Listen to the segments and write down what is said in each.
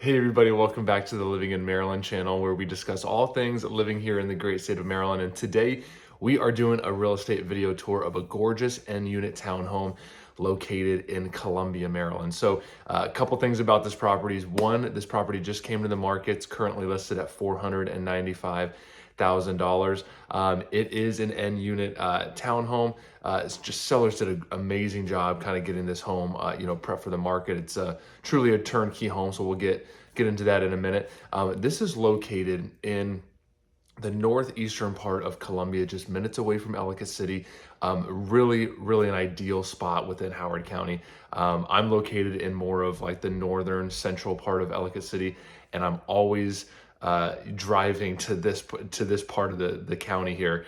Hey everybody, welcome back to the Living in Maryland channel where we discuss all things living here in the great state of Maryland. And today we are doing a real estate video tour of a gorgeous end unit townhome located in Columbia, Maryland. So a couple things about this property is one, this property just came to the market. It's currently listed at $495,000. It is an end unit townhome. It's just sellers did an amazing job kind of getting this home, prep for the market. It's truly a turnkey home, so we'll get into that in a minute. This is located in the northeastern part of Columbia, just minutes away from Ellicott City. Really an ideal spot within Howard County. I'm located in more of like the northern central part of Ellicott City, and I'm always driving to this part of the county here,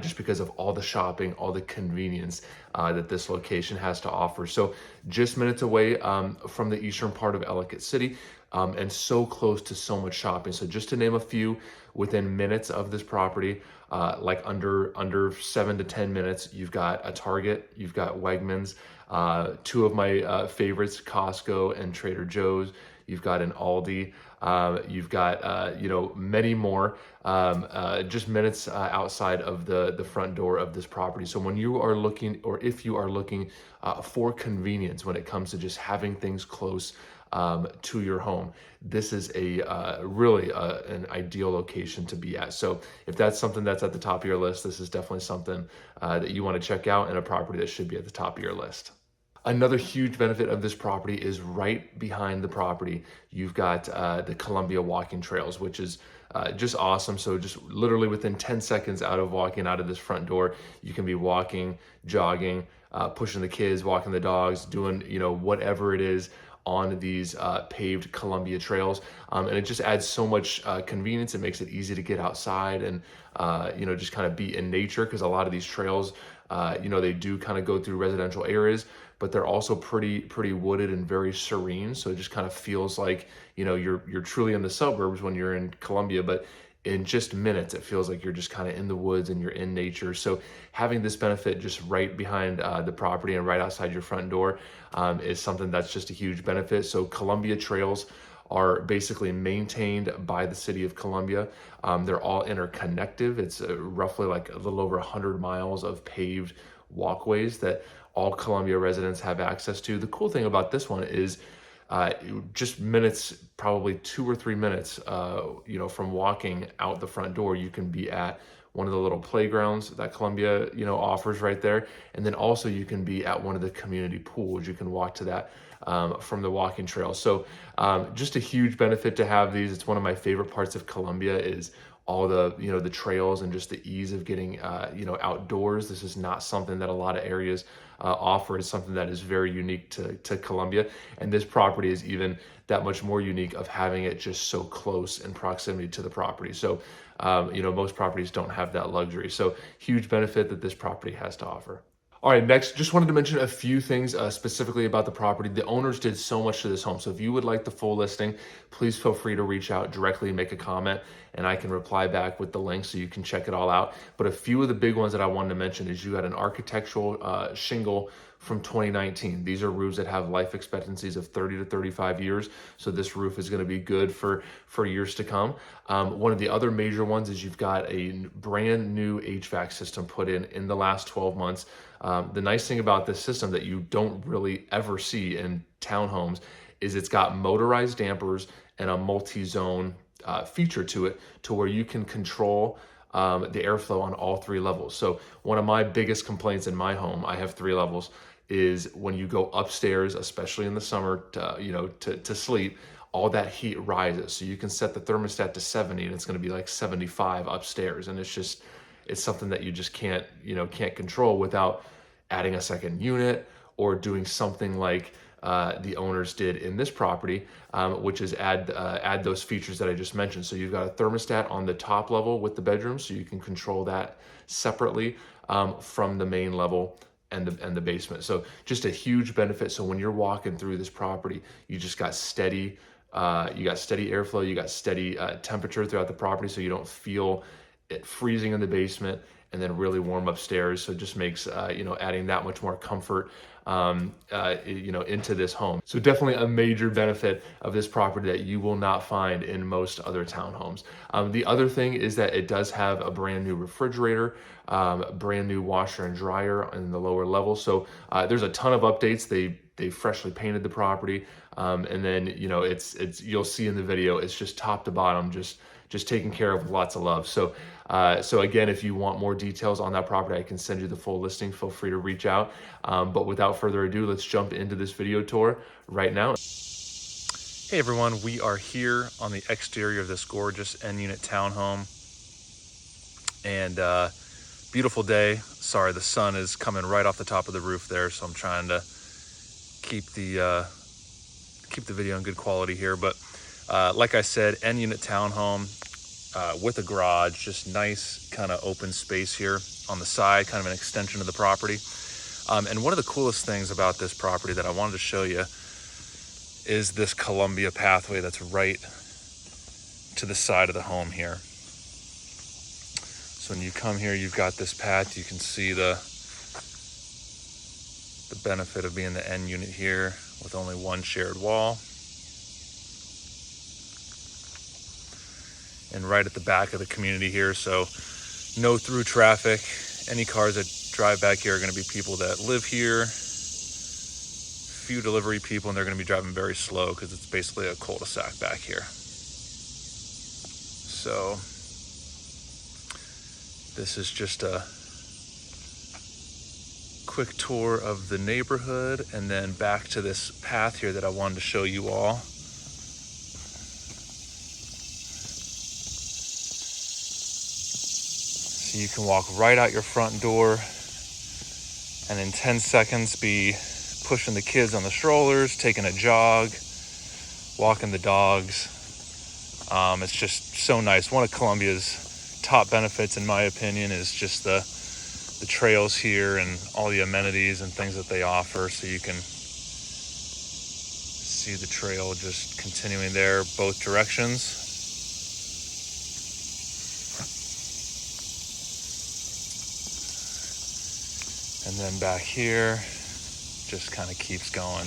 just because of all the shopping, all the convenience that this location has to offer. So just minutes away from the eastern part of Ellicott City, and so close to so much shopping. So just to name a few, within minutes of this property, like under 7 to 10 minutes, you've got a Target, you've got Wegmans, two of my favorites, Costco and Trader Joe's. You've got an Aldi, you've got many more, just minutes outside of the front door of this property. So when you are looking, or if you are looking for convenience when it comes to just having things close to your home, this is really an ideal location to be at. So if that's something that's at the top of your list, this is definitely something that you want to check out, and a property that should be at the top of your list. Another huge benefit of this property is right behind the property, you've got the Columbia walking trails, which is just awesome. So just literally within 10 seconds out of walking out of this front door, you can be walking, jogging, pushing the kids, walking the dogs, doing, whatever it is on these paved Columbia trails. And it just adds so much convenience. It makes it easy to get outside and, just kind of be in nature, because a lot of these trails, they do kind of go through residential areas, but they're also pretty wooded and very serene. So it just kind of feels like, you're truly in the suburbs when you're in Columbia, but in just minutes, it feels like you're just kind of in the woods and you're in nature. So having this benefit just right behind the property and right outside your front door is something that's just a huge benefit. So Columbia trails are basically maintained by the city of Columbia. They're all interconnected. It's roughly like a little over 100 miles of paved walkways that all Columbia residents have access to. The cool thing about this one is just minutes, probably 2 or 3 minutes, from walking out the front door, you can be at one of the little playgrounds that Columbia, offers right there. And then also you can be at one of the community pools. You can walk to that from the walking trail. So just a huge benefit to have these. It's one of my favorite parts of Columbia is all the, the trails and just the ease of getting, outdoors. This is not something that a lot of areas offer. It's something that is very unique to Columbia. And this property is even that much more unique of having it just so close in proximity to the property. So, most properties don't have that luxury. So huge benefit that this property has to offer. All right, next, just wanted to mention a few things specifically about the property. The owners did so much to this home. So if you would like the full listing, please feel free to reach out directly and make a comment, and I can reply back with the link so you can check it all out. But a few of the big ones that I wanted to mention is you got an architectural shingle from 2019. These are roofs that have life expectancies of 30 to 35 years. So this roof is going to be good for years to come. One of the other major ones is you've got a brand new HVAC system put in the last 12 months. The nice thing about this system that you don't really ever see in townhomes is it's got motorized dampers and a multi-zone feature to it, to where you can control the airflow on all 3 levels. So one of my biggest complaints in my home, I have 3 levels, is when you go upstairs, especially in the summer, to sleep, all that heat rises. So you can set the thermostat to 70 and it's going to be like 75 upstairs. And it's something that you just can't control without adding a second unit or doing something like the owners did in this property, which is add those features that I just mentioned. So you've got a thermostat on the top level with the bedroom, so you can control that separately from the main level and the basement. So just a huge benefit. So when you're walking through this property, you just got steady, airflow, you got steady temperature throughout the property, so you don't feel it freezing in the basement and then really warm upstairs. So it just makes adding that much more comfort into this home. So definitely a major benefit of this property that you will not find in most other townhomes. The other thing is that it does have a brand new refrigerator, brand new washer and dryer in the lower level. So there's a ton of updates. They freshly painted the property, and then it's you'll see in the video, it's just top to bottom, just taken care of with lots of love. So again, if you want more details on that property, I can send you the full listing. Feel free to reach out. But without further ado, let's jump into this video tour right now. Hey everyone, we are here on the exterior of this gorgeous N-unit townhome, and beautiful day. Sorry, the sun is coming right off the top of the roof there, so I'm trying to keep the video in good quality here. But like I said, N-unit townhome with a garage, just nice kind of open space here on the side, kind of an extension of the property. And one of the coolest things about this property that I wanted to show you is this Columbia pathway that's right to the side of the home here. So when you come here, you've got this path. You can see the benefit of being the N unit here with only one shared wall. And right at the back of the community here, so no through traffic. Any cars that drive back here are going to be people that live here, few delivery people, and they're going to be driving very slow because it's basically a cul-de-sac back here. So this is just a quick tour of the neighborhood, and then back to this path here that I wanted to show you all. So you can walk right out your front door and in 10 seconds be pushing the kids on the strollers, taking a jog, walking the dogs. It's just so nice. One of Columbia's top benefits, in my opinion, is just the trails here and all the amenities and things that they offer. So you can see the trail just continuing there both directions. And then back here just kind of keeps going.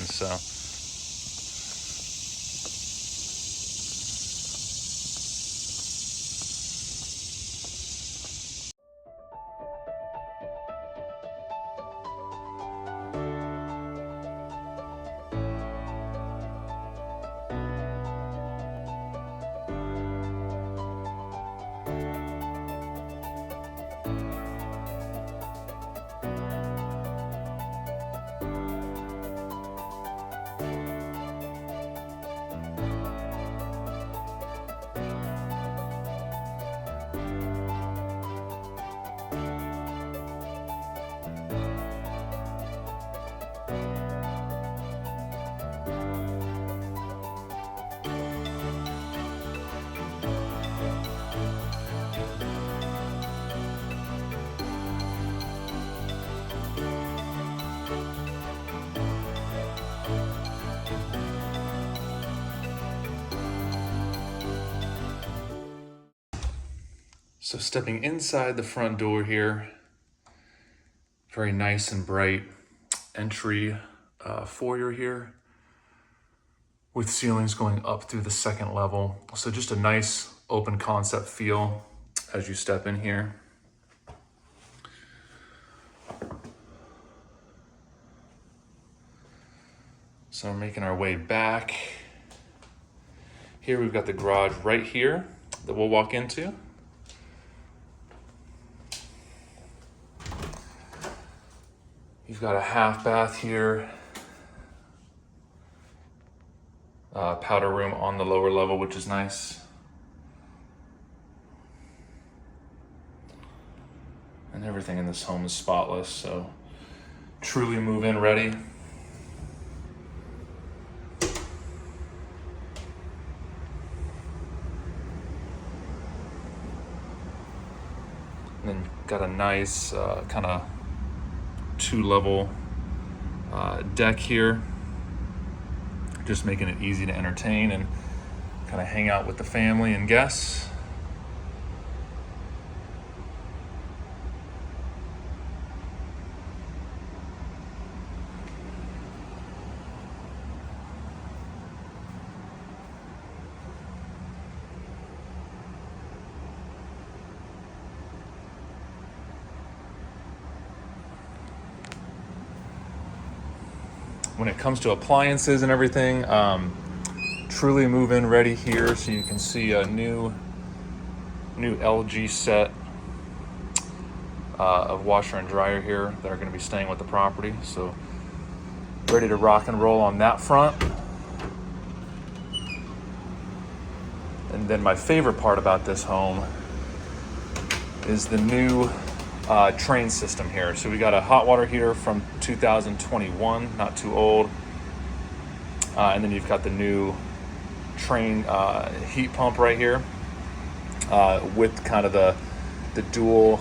So stepping inside the front door here, very nice and bright entry foyer here with ceilings going up through the second level. So just a nice open concept feel as you step in here. So we're making our way back. Here we've got the garage right here that we'll walk into. You've got a half bath here, powder room on the lower level, which is nice. And everything in this home is spotless, so truly move-in ready. And then got a nice kind of two-level deck here, just making it easy to entertain and kind of hang out with the family and guests. when it comes to appliances and everything, truly move-in ready here. So you can see a new LG set of washer and dryer here that are going to be staying with the property. So ready to rock and roll on that front. And then my favorite part about this home is the new train system here. So we got a hot water heater from 2021, not too old. And then you've got the new train heat pump right here with kind of the dual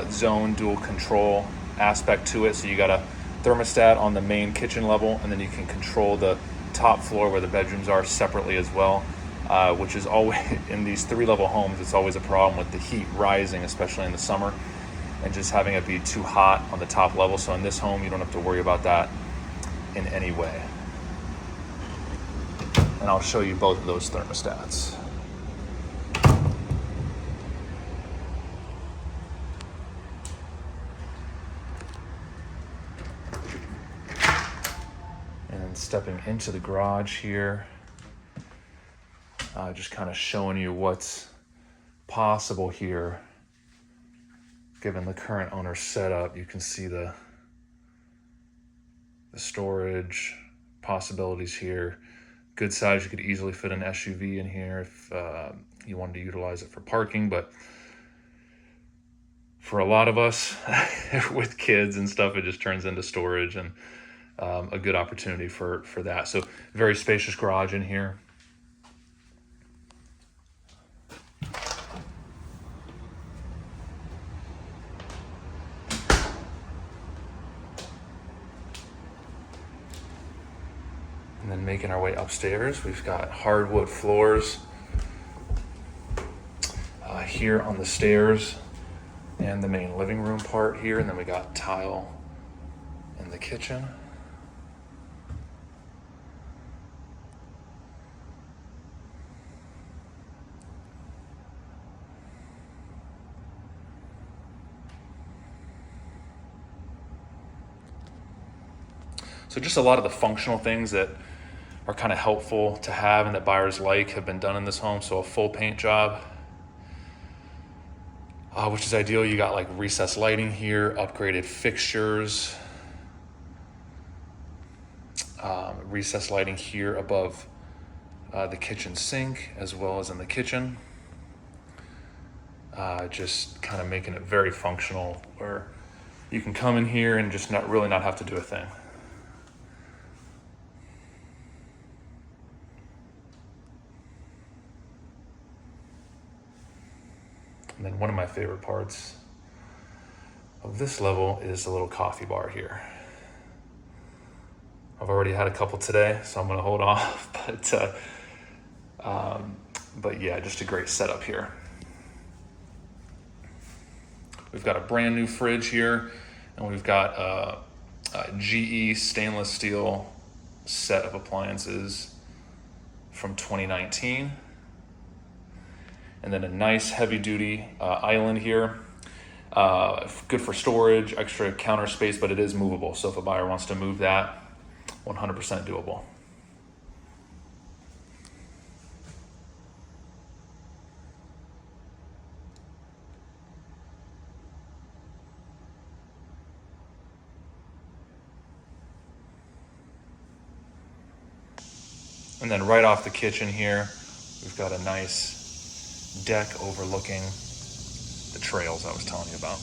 zone, dual control aspect to it. So you got a thermostat on the main kitchen level, and then you can control the top floor where the bedrooms are separately as well, which is always, in these 3-level homes, it's always a problem with the heat rising, especially in the summer, and just having it be too hot on the top level. So in this home, you don't have to worry about that in any way. And I'll show you both of those thermostats. And then stepping into the garage here, just kind of showing you what's possible here. Given the current owner's setup, you can see the storage possibilities here. Good size, you could easily fit an SUV in here if you wanted to utilize it for parking, but for a lot of us with kids and stuff, it just turns into storage, and a good opportunity for that. So very spacious garage in here. And then making our way upstairs, we've got hardwood floors here on the stairs and the main living room part here. And then we got tile in the kitchen. So just a lot of the functional things that are kind of helpful to have and that buyers like have been done in this home. So a full paint job, which is ideal. You got like recessed lighting here, upgraded fixtures, recessed lighting here above the kitchen sink as well as in the kitchen. Just kind of making it very functional, where you can come in here and just not have to do a thing. And then one of my favorite parts of this level is the little coffee bar here. I've already had a couple today, so I'm gonna hold off, but yeah, just a great setup here. We've got a brand new fridge here, and we've got a GE stainless steel set of appliances from 2019. And then a nice heavy duty island here. Good for storage, extra counter space, but it is movable. So if a buyer wants to move that, 100% doable. And then right off the kitchen here, we've got a nice deck overlooking the trails I was telling you about.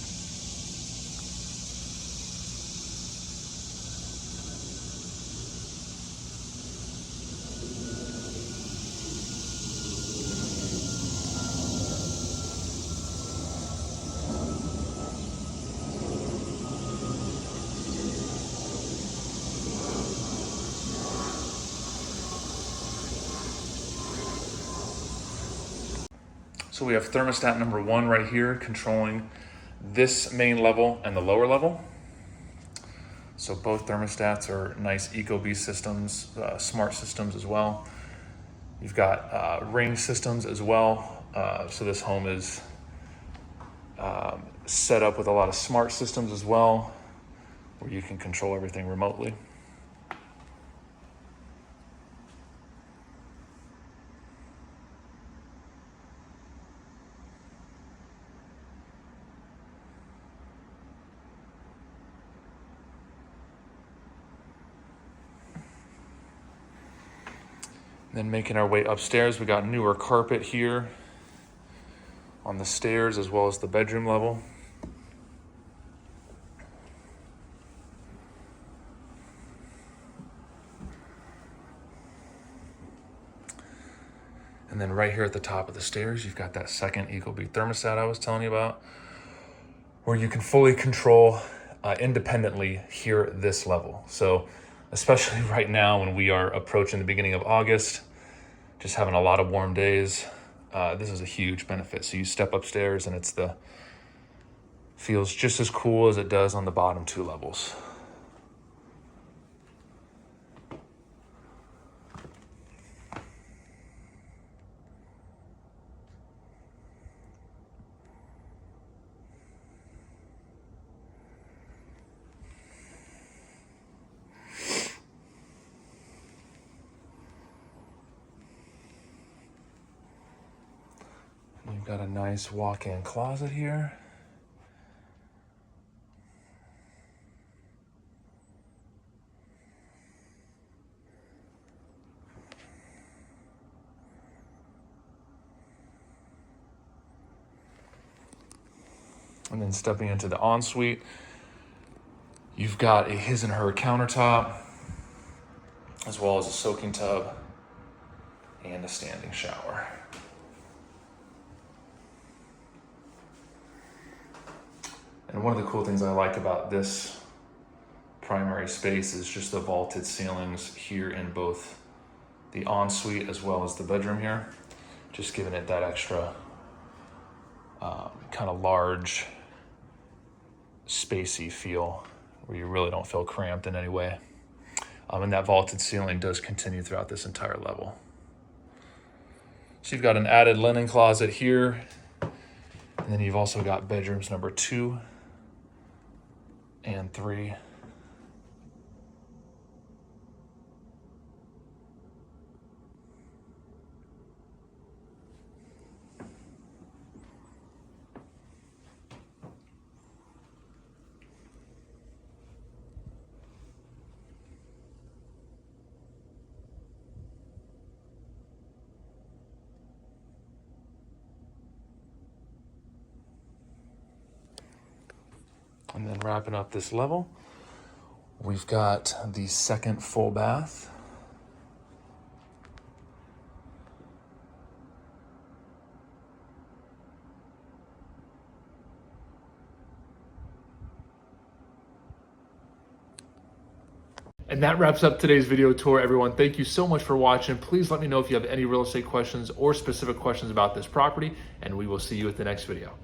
So we have thermostat number 1 right here controlling this main level and the lower level. So both thermostats are nice Ecobee systems, smart systems as well. You've got ring systems as well. So this home is set up with a lot of smart systems as well, where you can control everything remotely. Then making our way upstairs, we got newer carpet here on the stairs as well as the bedroom level. And then right here at the top of the stairs, you've got that second Ecobee thermostat I was telling you about, where you can fully control independently here at this level. So especially right now when we are approaching the beginning of August, just having a lot of warm days, this is a huge benefit. So you step upstairs and feels just as cool as it does on the bottom two levels. You've got a nice walk-in closet here. And then stepping into the ensuite, you've got a his and her countertop, as well as a soaking tub and a standing shower. And one of the cool things I like about this primary space is just the vaulted ceilings here in both the ensuite as well as the bedroom here, just giving it that extra kind of large, spacey feel where you really don't feel cramped in any way. And that vaulted ceiling does continue throughout this entire level. So you've got an added linen closet here, and then you've also got bedrooms number 2 and 3. And then wrapping up this level, we've got the second full bath. And that wraps up today's video tour, everyone. Thank you so much for watching. Please let me know if you have any real estate questions or specific questions about this property, and we will see you at the next video.